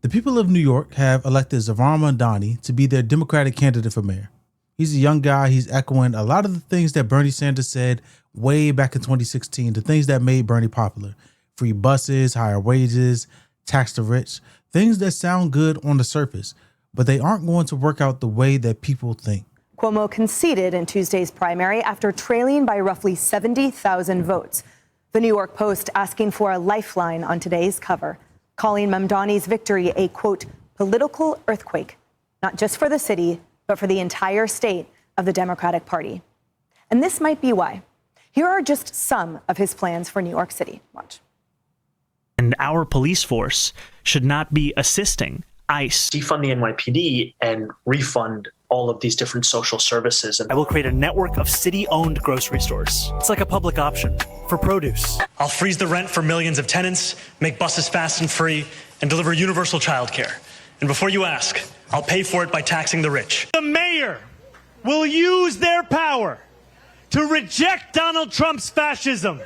The people of New York have elected Zohran Mamdani to be their Democratic candidate for mayor. He's a young guy. He's echoing a lot of the things that Bernie Sanders said way back in 2016, the things that made Bernie popular. Free buses, higher wages, tax the rich, things that sound good on the surface, but they aren't going to work out the way that people think. Cuomo conceded in Tuesday's primary after trailing by roughly 70,000 votes. The New York Post asking for a lifeline on today's cover, calling Mamdani's victory a, quote, political earthquake, not just for the city, but for the entire state of the Democratic Party. And this might be why. Here are just some of his plans for New York City. Watch. And our police force should not be assisting ICE. Defund the NYPD and refund all of these different social services. I will create a network of city-owned grocery stores. It's like a public option for produce. I'll freeze the rent for millions of tenants, make buses fast and free, and deliver universal childcare. And before you ask, I'll pay for it by taxing the rich. The mayor will use their power to reject Donald Trump's fascism.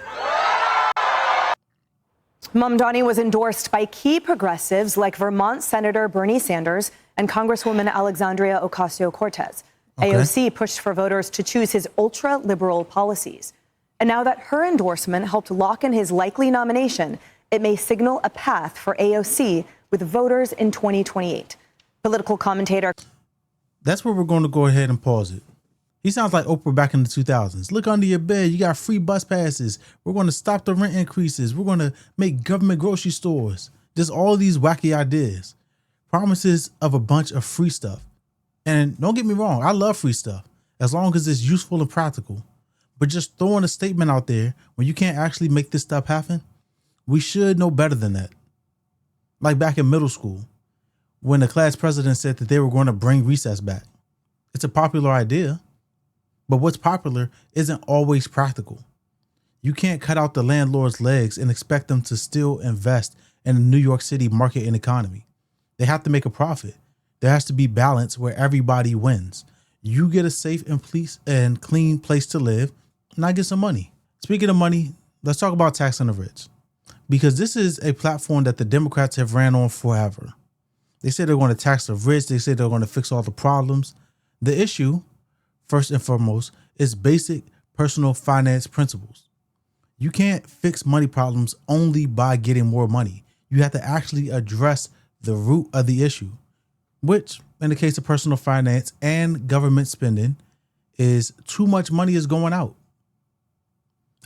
Mamdani was endorsed by key progressives like Vermont Senator Bernie Sanders and Congresswoman Alexandria Ocasio-Cortez. Okay. AOC pushed for voters to choose his ultra-liberal policies. And now that her endorsement helped lock in his likely nomination, it may signal a path for AOC with voters in 2028. Political commentator. That's where we're going to go ahead and pause it. He sounds like Oprah back in the 2000s. Look under your bed. You got free bus passes. We're going to stop the rent increases. We're going to make government grocery stores. Just all these wacky ideas. Promises of a bunch of free stuff. And don't get me wrong, I love free stuff as long as it's useful and practical. But just throwing a statement out there when you can't actually make this stuff happen, we should know better than that. Like back in middle school, when the class president said that they were going to bring recess back. It's a popular idea. But what's popular isn't always practical. You can't cut out the landlord's legs and expect them to still invest in the New York City market and economy. They have to make a profit. There has to be balance where everybody wins. You get a safe and clean place to live, and I get some money. Speaking of money, let's talk about taxing the rich. Because this is a platform that the Democrats have ran on forever. They say they're going to tax the rich. They say they're going to fix all the problems. The issue, first and foremost, is basic personal finance principles. You can't fix money problems only by getting more money. You have to actually address the root of the issue, which in the case of personal finance and government spending is too much money is going out.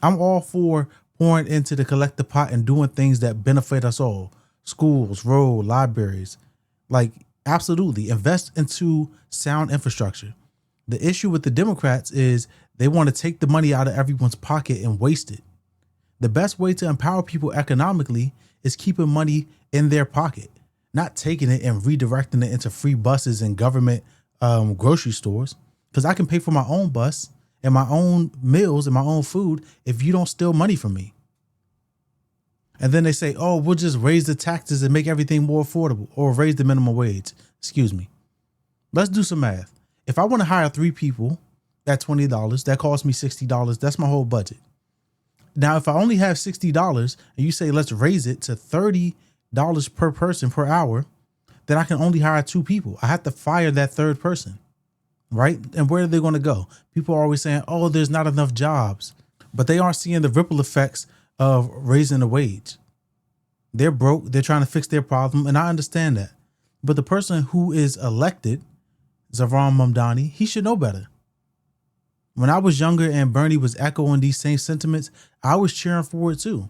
I'm all for pouring into the collective pot and doing things that benefit us all. Schools, roads, libraries, like absolutely invest into sound infrastructure. The issue with the Democrats is they want to take the money out of everyone's pocket and waste it. The best way to empower people economically is keeping money in their pocket, not taking it and redirecting it into free buses and government grocery stores. Because I can pay for my own bus and my own meals and my own food if you don't steal money from me. And then they say, oh, we'll just raise the taxes and make everything more affordable, or raise the minimum wage. Excuse me. Let's do some math. If I want to hire 3 people at $20, that costs me $60. That's my whole budget. Now, if I only have $60 and you say, let's raise it to $30 per person per hour, then I can only hire 2 people. I have to fire that third person, right? And where are they going to go? People are always saying, oh, there's not enough jobs, but they aren't seeing the ripple effects of raising the wage. They're broke. They're trying to fix their problem. And I understand that. But the person who is elected, Zohran Mamdani, he should know better. When I was younger and Bernie was echoing these same sentiments, I was cheering for it too.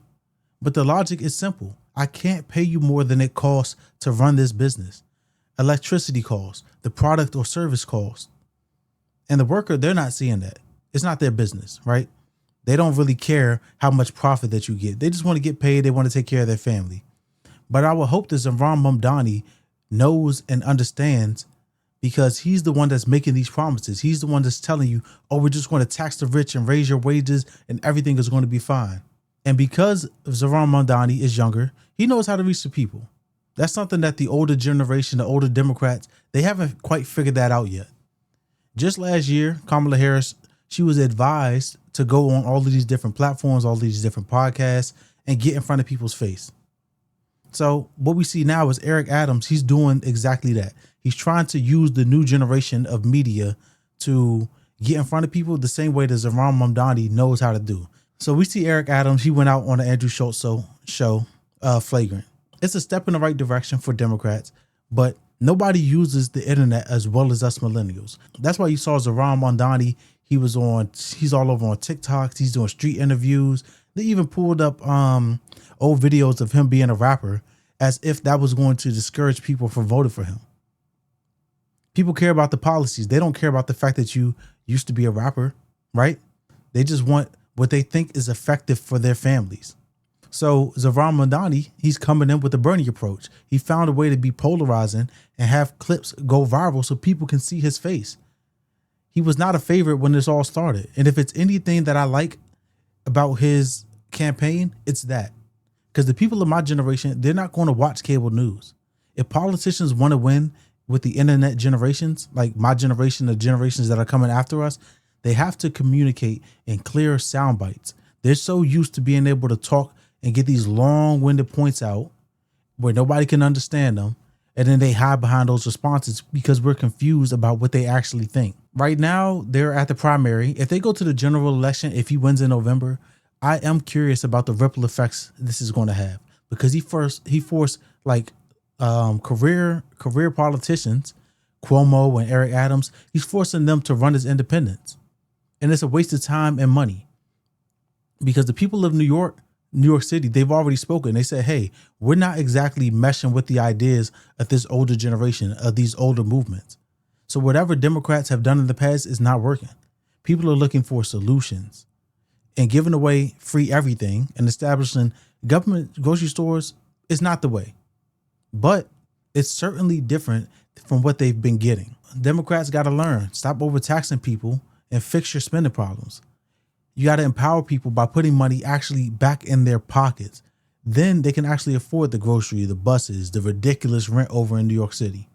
But the logic is simple. I can't pay you more than it costs to run this business. Electricity costs, the product or service costs. And the worker, they're not seeing that. It's not their business, right? They don't really care how much profit that you get. They just want to get paid. They want to take care of their family. But I would hope that Zohran Mamdani knows and understands, because he's the one that's making these promises. He's the one that's telling you, oh, we're just going to tax the rich and raise your wages and everything is going to be fine. And because Zohran Mamdani is younger, he knows how to reach the people. That's something that the older generation, the older Democrats, they haven't quite figured that out yet. Just last year, Kamala Harris, she was advised to go on all of these different platforms, all these different podcasts, and get in front of people's face. So what we see now is Eric Adams. He's doing exactly that. He's trying to use the new generation of media to get in front of people the same way that Zohran Mamdani knows how to do. So we see Eric Adams. He went out on the Andrew Schultz show, Flagrant. It's a step in the right direction for Democrats, but nobody uses the internet as well as us millennials. That's why you saw Zohran Mamdani. He's all over on TikToks. He's doing street interviews. They even pulled up old videos of him being a rapper as if that was going to discourage people from voting for him. People care about the policies. They don't care about the fact that you used to be a rapper, right? They just want what they think is effective for their families. So Zohran Mamdani, he's coming in with the Bernie approach. He found a way to be polarizing and have clips go viral so people can see his face. He was not a favorite when this all started. And if it's anything that I like about his campaign, it's that. Because the people of my generation, they're not going to watch cable news. If politicians want to win with the internet generations, like my generation, the generations that are coming after us, they have to communicate in clear sound bites. They're so used to being able to talk and get these long-winded points out where nobody can understand them. And then they hide behind those responses because we're confused about what they actually think. Right now, they're at the primary. If they go to the general election, if he wins in November, I am curious about the ripple effects this is going to have, because he forced like career politicians, Cuomo and Eric Adams, he's forcing them to run as independents. And it's a waste of time and money, because the people of New York City, they've already spoken. They said, hey, we're not exactly meshing with the ideas of this older generation, of these older movements. So whatever Democrats have done in the past is not working. People are looking for solutions, and giving away free everything and establishing government grocery stores is not the way. But it's certainly different from what they've been getting. Democrats got to learn, stop overtaxing people and fix your spending problems. You got to empower people by putting money actually back in their pockets. Then they can actually afford the grocery, the buses, the ridiculous rent over in New York City.